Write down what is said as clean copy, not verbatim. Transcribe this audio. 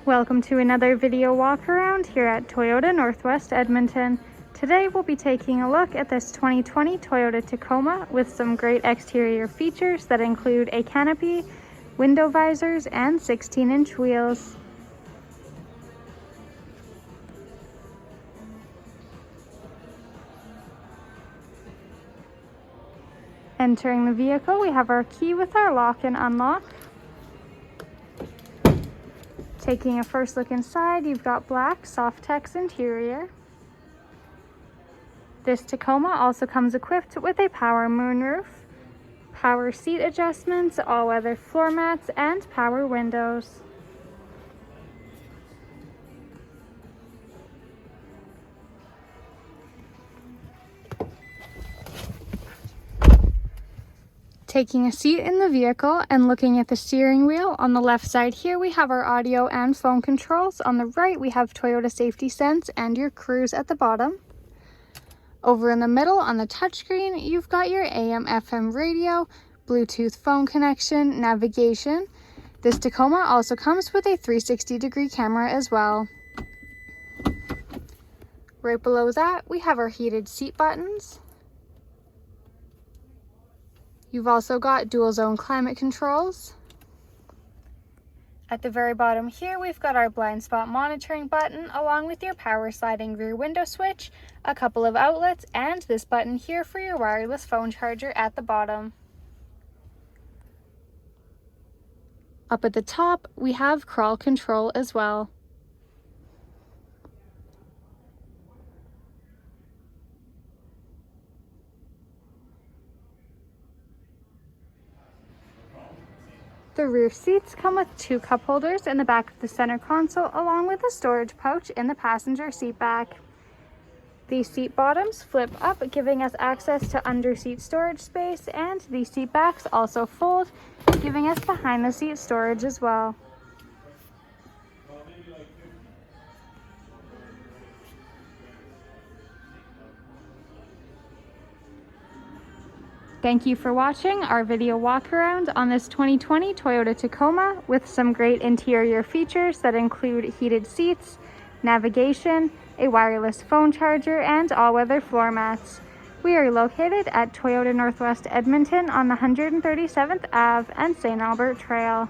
Welcome to another video walk around here at Toyota Northwest Edmonton. Today we'll be taking a look at this 2020 Toyota Tacoma with some great exterior features that include a canopy, window visors, and 16-inch wheels. Entering the vehicle, we have our key with our lock and unlock. Taking a first look inside, you've got black Softex interior. This Tacoma also comes equipped with a power moonroof, power seat adjustments, all-weather floor mats, and power windows. Taking a seat in the vehicle and looking at the steering wheel, on the left side here we have our audio and phone controls. On the right we have Toyota Safety Sense and your cruise at the bottom. Over in the middle on the touchscreen you've got your AM/FM radio, Bluetooth phone connection, navigation. This Tacoma also comes with a 360-degree camera as well. Right below that we have our heated seat buttons. You've also got dual zone climate controls. At the very bottom here, we've got our blind spot monitoring button, along with your power sliding rear window switch, a couple of outlets, and this button here for your wireless phone charger at the bottom. Up at the top, we have crawl control as well. The rear seats come with two cup holders in the back of the center console, along with a storage pouch in the passenger seat back. These seat bottoms flip up, giving us access to under-seat storage space, and these seat backs also fold, giving us behind the seat storage as well. Thank you for watching our video walk around on this 2020 Toyota Tacoma with some great interior features that include heated seats, navigation, a wireless phone charger, and all-weather floor mats. We are located at Toyota Northwest Edmonton on the 137th Ave and St. Albert Trail.